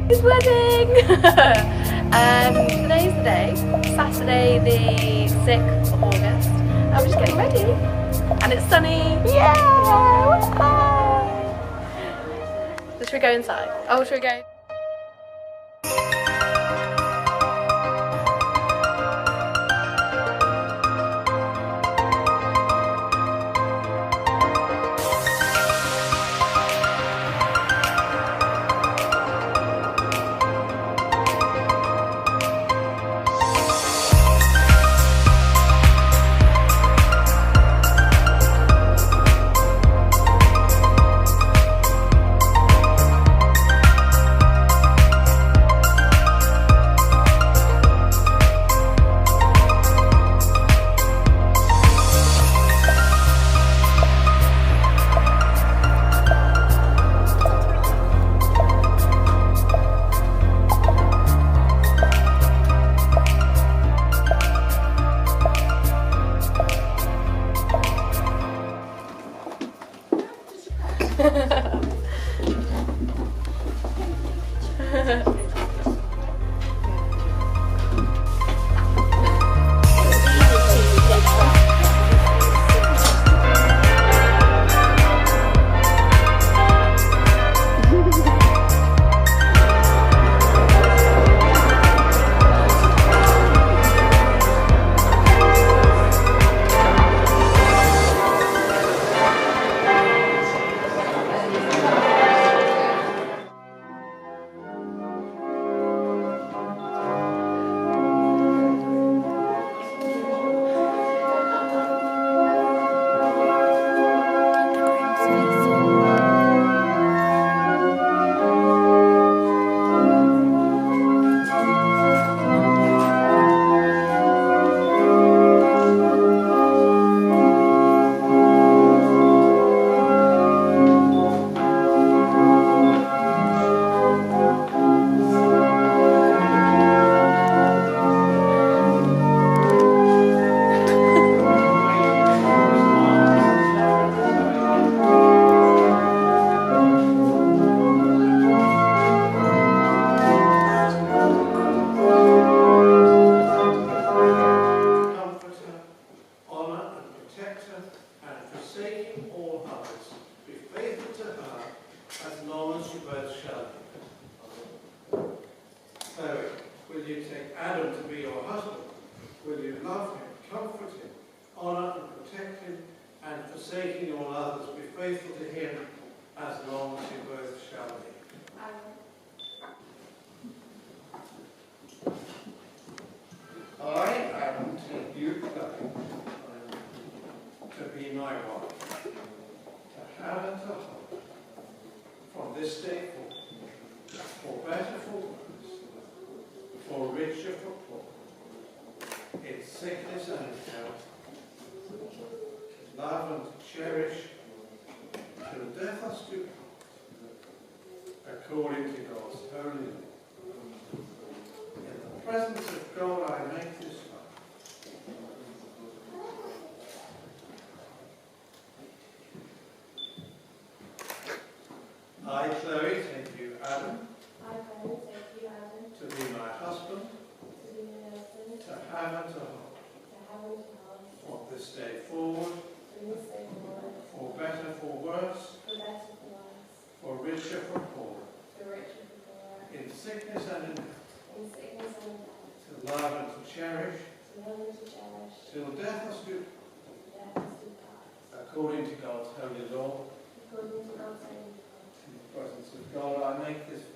His wedding! Today's the day, Saturday the 6th of August. I'm just getting ready and it's sunny. Yeah! Should we go inside? Oh, should we go? According to God's holy law. In the presence of God I make this vow. I, Chloe, take you, Adam, to be my husband, to have and to hold, from this day forward, for better, for worse, for richer, for poorer, in sickness and in health, to love and to cherish, till death us do part, according to God's holy law. In the presence of God I make this vow.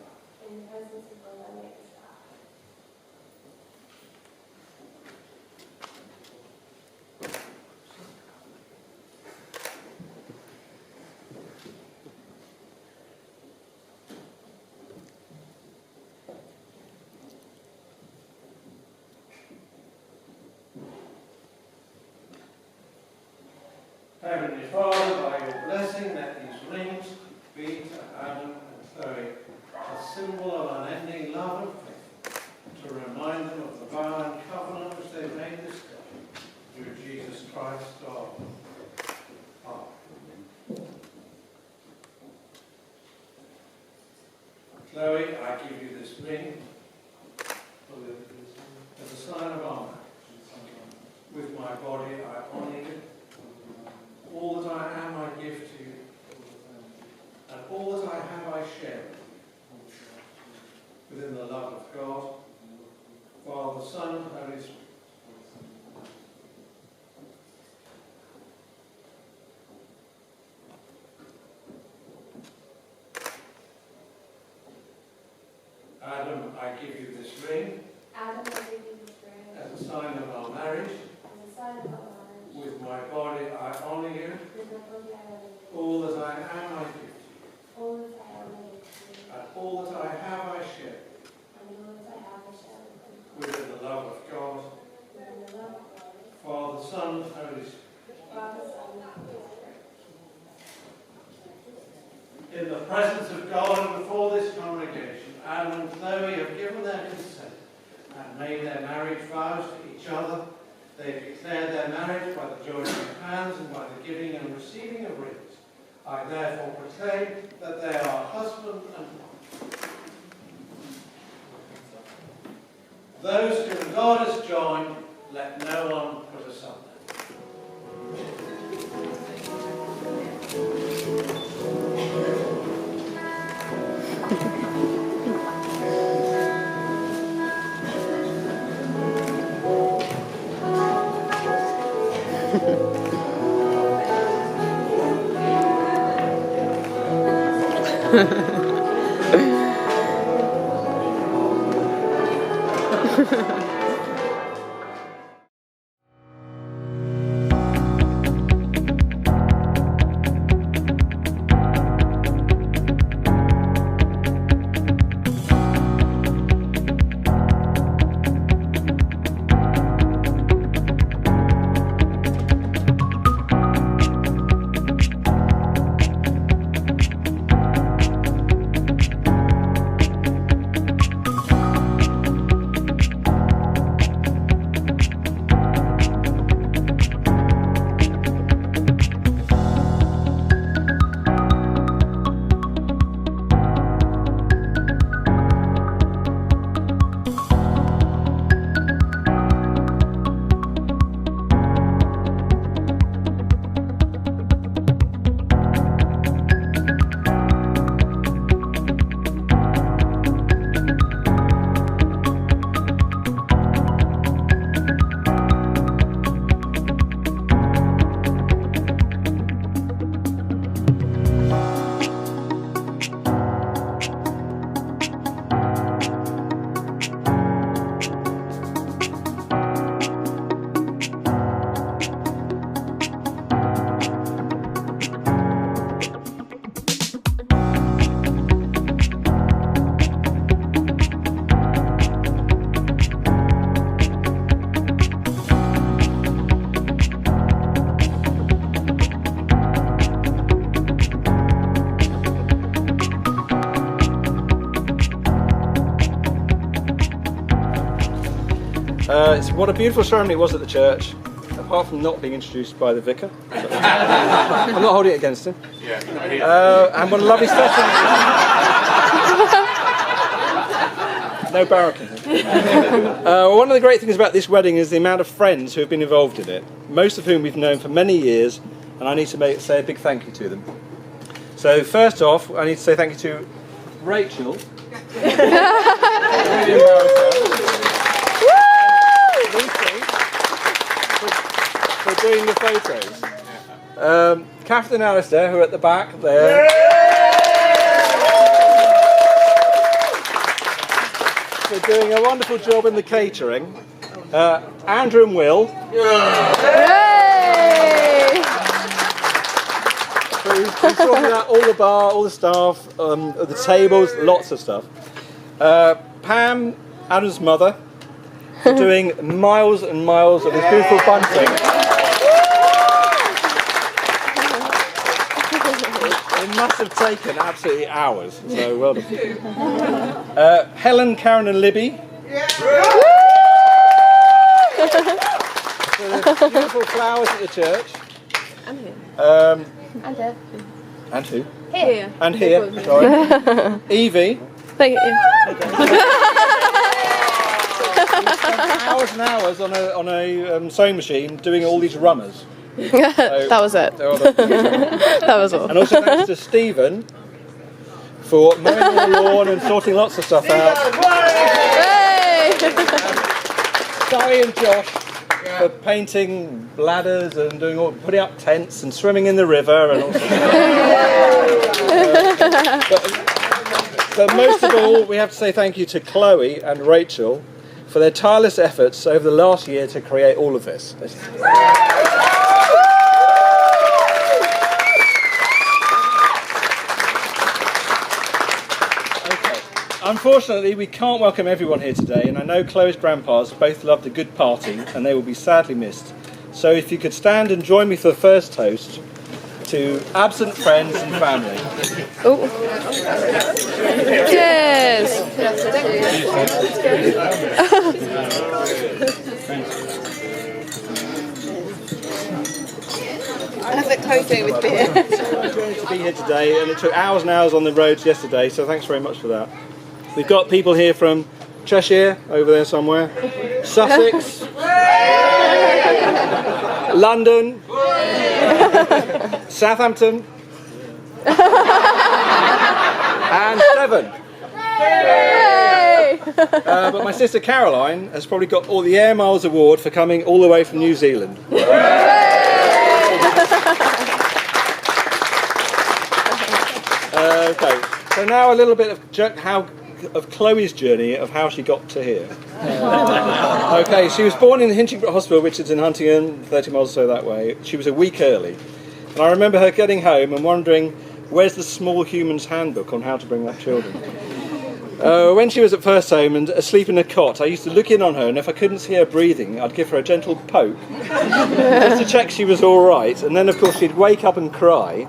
Heavenly Father, by your blessing, let these rings be to Adam and Chloe a symbol of unending love and faith, to remind them of the vow and covenant which they made this day, through Jesus Christ our Lord. Amen. Chloe, I give you this ring as a sign of honour. With my body I honour you. All that I am I give to you, and all that I have I share within the love of God, Father, Son, and Holy Spirit. Adam, I give you this ring. Adam, I give you this ring. As a sign of our marriage. As a sign of our marriage. With my body I honour you. With my body I honour you. All that I am I give to you. All that I am I give to you. And all that I have I share. And all that I have I share with you. Within the love of God. Within the love of God. Father, Son, and Holy Spirit. Father, Son, and Holy Spirit. In the presence of God and before this congregation, Adam and Chloe have given their consent and made their marriage vows to each other. They have declared their marriage by the joining of hands and by the giving and receiving of rings. I therefore proclaim that they are husband and wife. Those whom God has joined, let no one put asunder. What a beautiful ceremony it was at the church, apart from not being introduced by the vicar. I'm not holding it against him. And what a lovely setting. No barracking. One of the great things about this wedding is the amount of friends who have been involved in it, most of whom we've known for many years, and I need to say a big thank you to them. So first off, I need to say thank you to Rachel. For doing the photos. Catherine and Alistair, who are at the back there. For doing a wonderful job in the catering. Andrew and Will. For sorting out all the bar, all the staff, the tables, lots of stuff. Pam, Adam's mother, for doing miles and miles of this beautiful bunting. It must have taken absolutely hours, so well done. Helen, Karen and Libby. For the beautiful flowers at the church. And here. And who? Here. And here, sorry. Evie, Thank you. Hours and hours on a sewing machine doing all these runners. That was it. That was all. And also thanks to Stephen for mowing the lawn and sorting lots of stuff out. Hey! Sally and Josh for painting ladders and putting up tents and swimming in the river and all sorts of but most of all, we have to say thank you to Chloe and Rachel for their tireless efforts over the last year to create all of this. Unfortunately, we can't welcome everyone here today, and I know Chloe's grandpas both loved a good party, and they will be sadly missed. So if you could stand and join me for the first toast to absent friends and family. Oh. Cheers! How's it Chloe doing with beer? To be here today, and it took hours and hours on the roads yesterday, so thanks very much for that. We've got people here from Cheshire, over there somewhere, Sussex, London, Southampton, and Devon. But my sister Caroline has probably got all the Air Miles Award for coming all the way from New Zealand. Okay, so now a little bit of Chloe's journey of how she got to here. Okay, she was born in Hinchingbrooke Hospital, which is in Huntingdon, 30 miles or so that way. She was a week early. And I remember her getting home and wondering, where's the small human's handbook on how to bring up children? When she was at first home and asleep in a cot, I used to look in on her, and if I couldn't see her breathing, I'd give her a gentle poke just to check she was all right. And then, of course, she'd wake up and cry,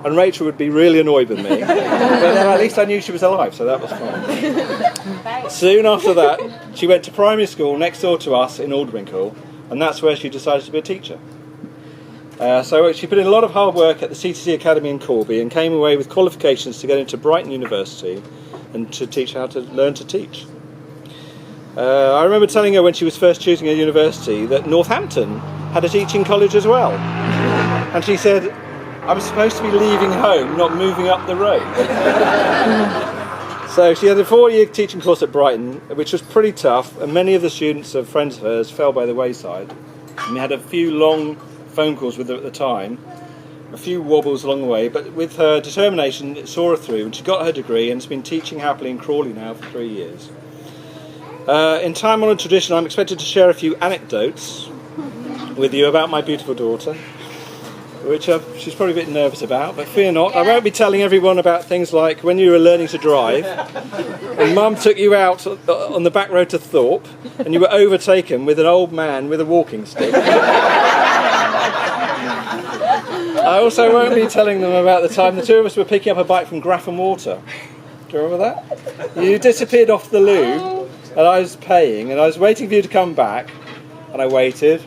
and Rachel would be really annoyed with me. But then at least I knew she was alive, so that was fine. Soon after that, she went to primary school next door to us in Aldwinkle, and that's where she decided to be a teacher. So she put in a lot of hard work at the CTC Academy in Corby and came away with qualifications to get into Brighton University and to teach how to learn to teach. I remember telling her when she was first choosing a university that Northampton had a teaching college as well. And she said, I was supposed to be leaving home, not moving up the road. So she had a 4-year teaching course at Brighton, which was pretty tough, and many of the students of friends of hers fell by the wayside. And we had a few long phone calls with her at the time, a few wobbles along the way, but with her determination it saw her through, and she got her degree and has been teaching happily in Crawley now for 3 years. In time-honoured tradition, I'm expected to share a few anecdotes with you about my beautiful daughter, which she's probably a bit nervous about, but fear not, I won't be telling everyone about things like when you were learning to drive and Mum took you out on the back road to Thorpe and you were overtaken with an old man with a walking stick. I also won't be telling them about the time the two of us were picking up a bike from Grafham Water. Do you remember that? You disappeared off the loo and I was paying and I was waiting for you to come back, and I waited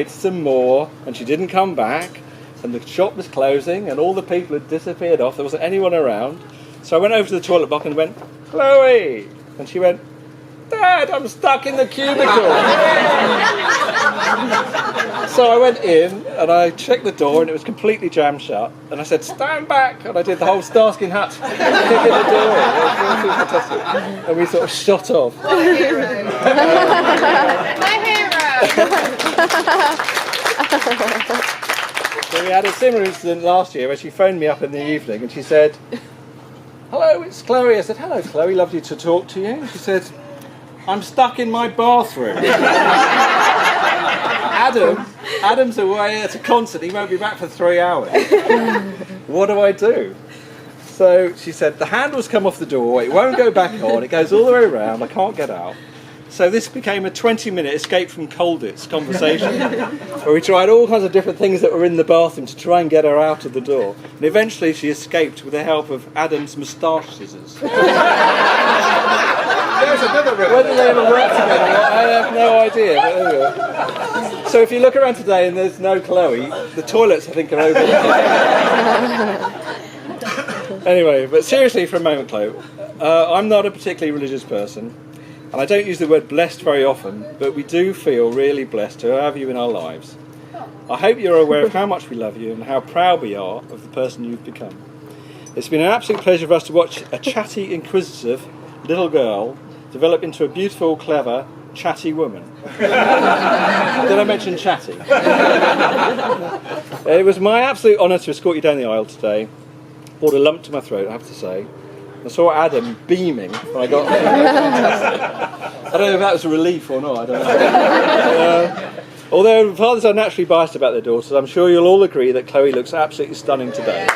some more and she didn't come back and the shop was closing and all the people had disappeared off. There wasn't anyone around. So I went over to the toilet block and went, Chloe! And she went, Dad, I'm stuck in the cubicle. So I went in and I checked the door and it was completely jammed shut. And I said, stand back. And I did the whole Starsky and Hutch kick in the door. It was really fantastic. And we sort of shot off. My hero! So we had a similar incident last year where she phoned me up in the evening and she said, hello, it's Chloe. I said, hello, Chloe, lovely to talk to you. She said, I'm stuck in my bathroom. Adam's away at a concert. He won't be back for 3 hours. What do I do? So she said, the handle's come off the door. It won't go back on. It goes all the way around. I can't get out. So this became a 20-minute escape from Colditz conversation where we tried all kinds of different things that were in the bathroom to try and get her out of the door. And eventually she escaped with the help of Adam's moustache scissors. Whether they ever work together, I have no idea. But there we go. So if you look around today and there's no Chloe, the toilets I think are open. Anyway, but seriously for a moment, Chloe, I'm not a particularly religious person, and I don't use the word blessed very often, but we do feel really blessed to have you in our lives. I hope you're aware of how much we love you and how proud we are of the person you've become. It's been an absolute pleasure for us to watch a chatty, inquisitive little girl develop into a beautiful, clever, chatty woman. Did I mention chatty? It was my absolute honour to escort you down the aisle today. Brought a lump to my throat, I have to say. I saw Adam beaming when I got there. I don't know if that was a relief or not, I don't know. Although fathers are naturally biased about their daughters, I'm sure you'll all agree that Chloe looks absolutely stunning today.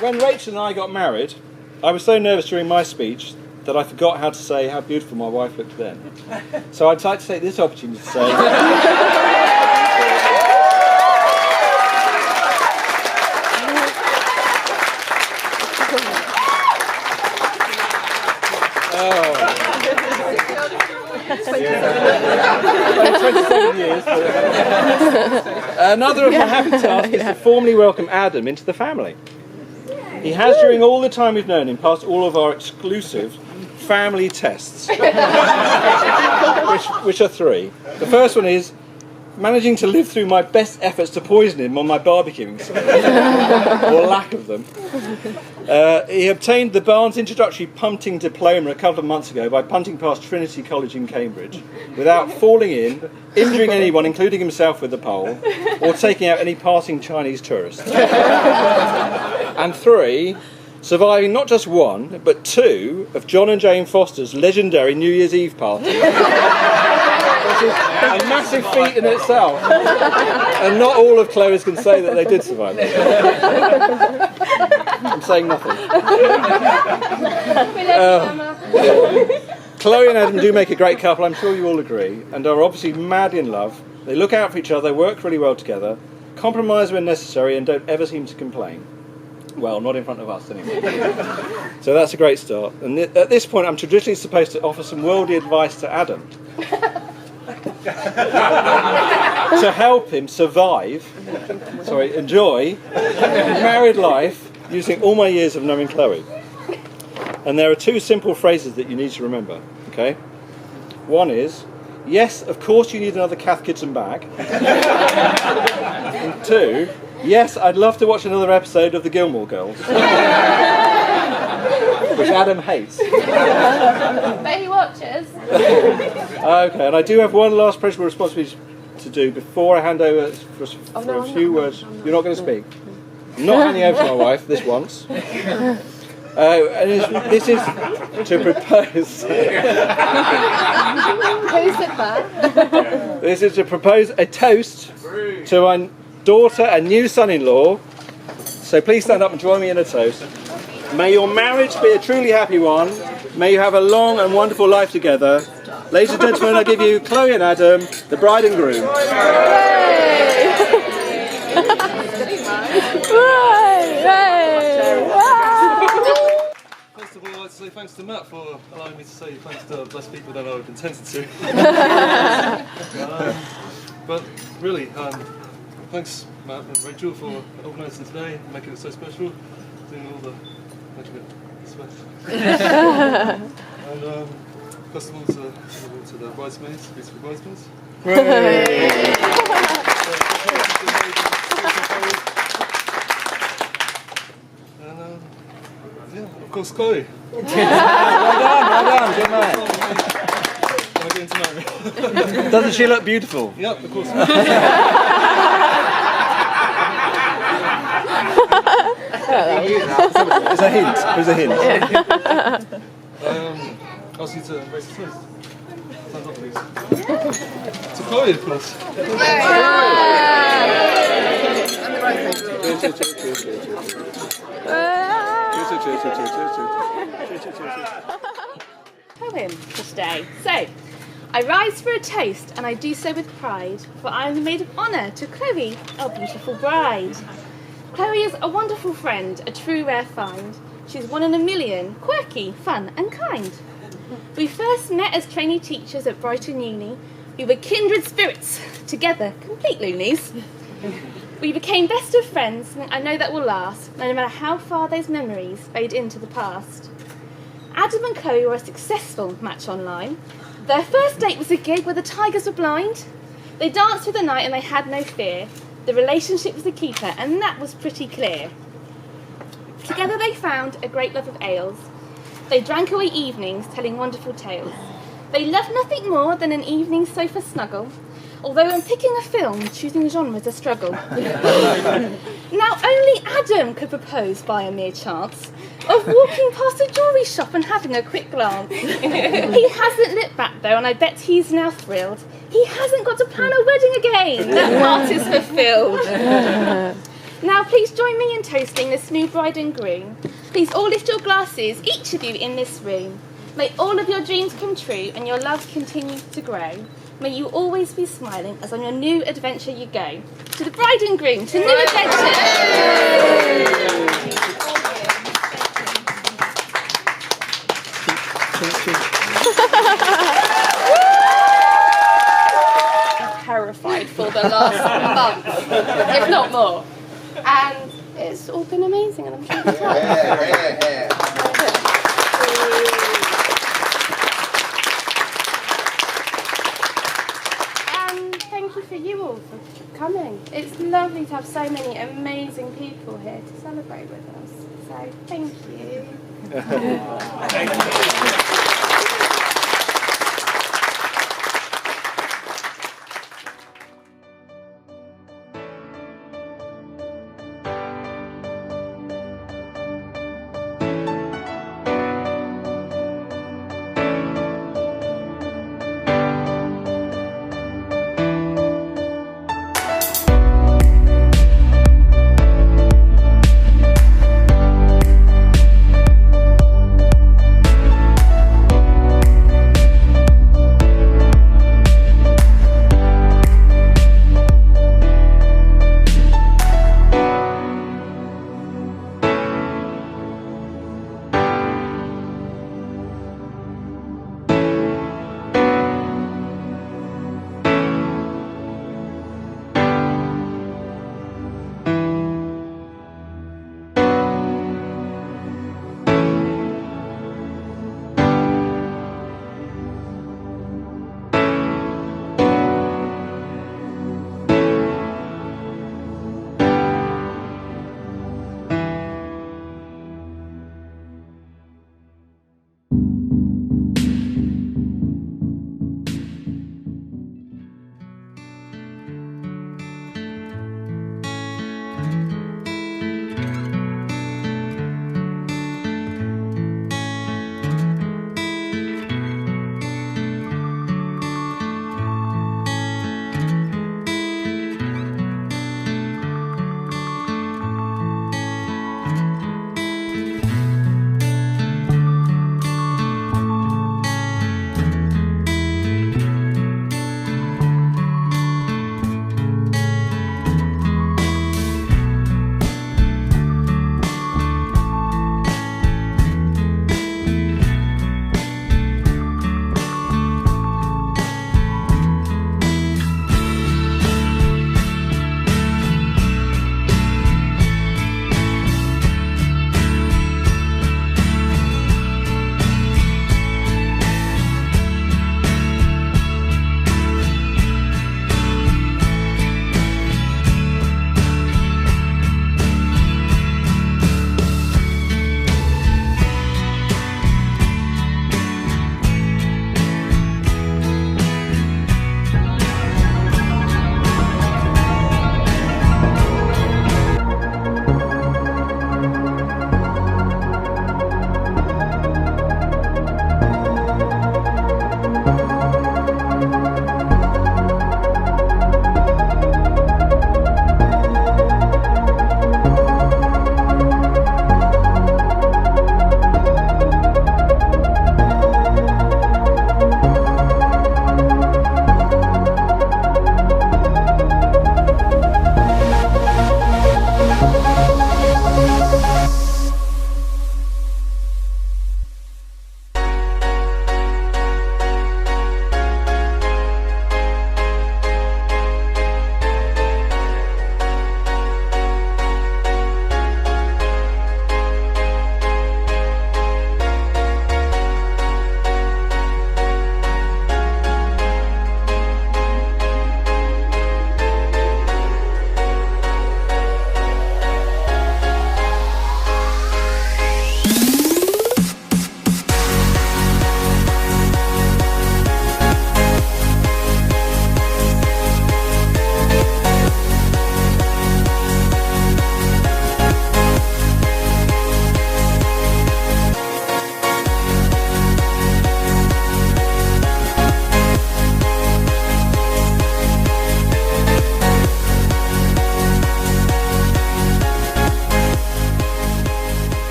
When Rachel and I got married, I was so nervous during my speech that I forgot how to say how beautiful my wife looked then. So I'd like to take this opportunity to say... Oh. 27 years. Another of my happy tasks is to formally welcome Adam into the family. He has, during all the time we've known him, passed all of our exclusive family tests, which are 3. The first one is managing to live through my best efforts to poison him on my barbecuing side, or lack of them. He obtained the Barnes Introductory Punting Diploma a couple of months ago by punting past Trinity College in Cambridge without falling in, injuring anyone, including himself, with the pole, or taking out any passing Chinese tourists. And 3, surviving not just 1, but 2 of John and Jane Foster's legendary New Year's Eve party. Which is a massive feat in itself. And not all of Chloe's can say that they did survive it. I'm saying nothing. Chloe and Adam do make a great couple, I'm sure you all agree, and are obviously madly in love. They look out for each other, work really well together, compromise when necessary, and don't ever seem to complain. Well, not in front of us, anyway. So that's a great start. And at this point, I'm traditionally supposed to offer some worldly advice to Adam. To help him enjoy married life using all my years of knowing Chloe. And there are 2 simple phrases that you need to remember, okay? One is, yes, of course you need another Cath Kidston bag. And 2, yes, I'd love to watch another episode of The Gilmore Girls. Which Adam hates. But he watches. Okay, and I do have one last principal responsibility to do before I hand over for a few words. You're not going to speak? I'm not handing over to my wife, this once. And this is to propose... This is to propose a toast to my daughter and new son-in-law. So please stand up and join me in a toast. May your marriage be a truly happy one. May you have a long and wonderful life together. Ladies and gentlemen, I give you Chloe and Adam, the bride and groom. First of all, I'd like to say thanks to Matt for allowing me to say thanks to blessed people that I've intended to. But really, thanks Matt and Rachel for organising today, making it so special, doing all the making it special. And first of all to the bridesmaids, beautiful bridesmaids. And yeah, of course Chloe. Well done, good man. We're going to marry. Doesn't she look beautiful? Yep, of course. It's a hint. There's a hint. Ask you to raise the toast. Stand up, please. To Chloe, of course. Poem for today. So, I rise for a toast, and I do so with pride, for I am the maid of honour to Chloe, our beautiful bride. Chloe is a wonderful friend, a true rare find. She's 1 in a million, quirky, fun and kind. We first met as trainee teachers at Brighton Uni, We were kindred spirits, together, complete loonies. We became best of friends, and I know that will last, no matter how far those memories fade into the past. Adam and Chloe were a successful match online. Their first date was a gig where the tigers were blind. They danced through the night and they had no fear. The relationship was a keeper, and that was pretty clear. Together they found a great love of ales. They drank away evenings, telling wonderful tales. They loved nothing more than an evening sofa snuggle, although when picking a film, choosing genre was a struggle. Now only Adam could propose by a mere chance of walking past a jewellery shop and having a quick glance. He hasn't looked back though, and I bet he's now thrilled. He hasn't got to plan a wedding again. That part is fulfilled. Now please join me in toasting this new bride and groom. Please all lift your glasses, each of you in this room. May all of your dreams come true and your love continue to grow. May you always be smiling as on your new adventure you go. To the bride and groom, to new adventures! Terrified for the last month, if not more. And it's all been amazing, and I'm sure it's And thank you for you all for coming. It's lovely to have so many amazing people here to celebrate with us. So thank you.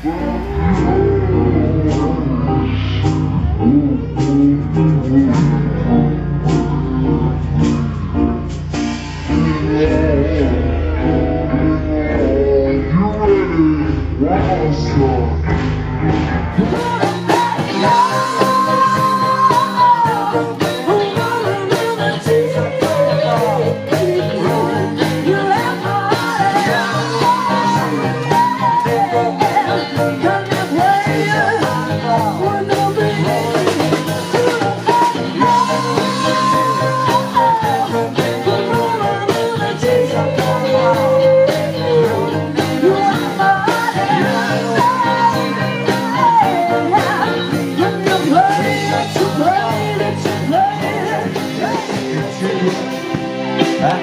I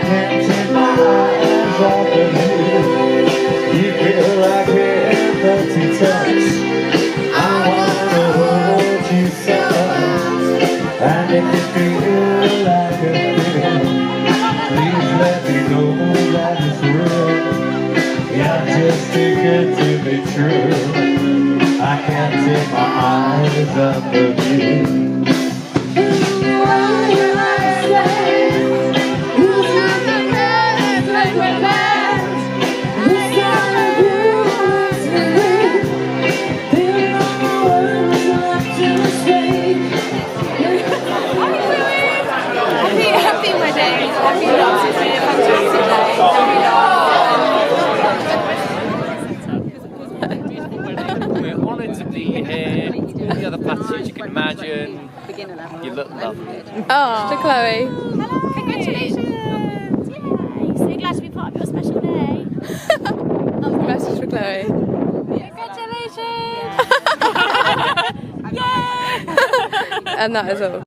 can't take my eyes off of you. You feel like empty touch. I wanna hold you so much. And if you feel like a thrill, please let me know that it's real. You're just too good to be true. I can't take my eyes off of you. Happy wedding. Happy wedding. Fantastic day. We're honoured to be here. All the other platitudes you can imagine. You look lovely. Oh, to Chloe. Hello, congratulations! Yay! So glad to be part of your special day. Message for Chloe. Congratulations! Yay! And that is all.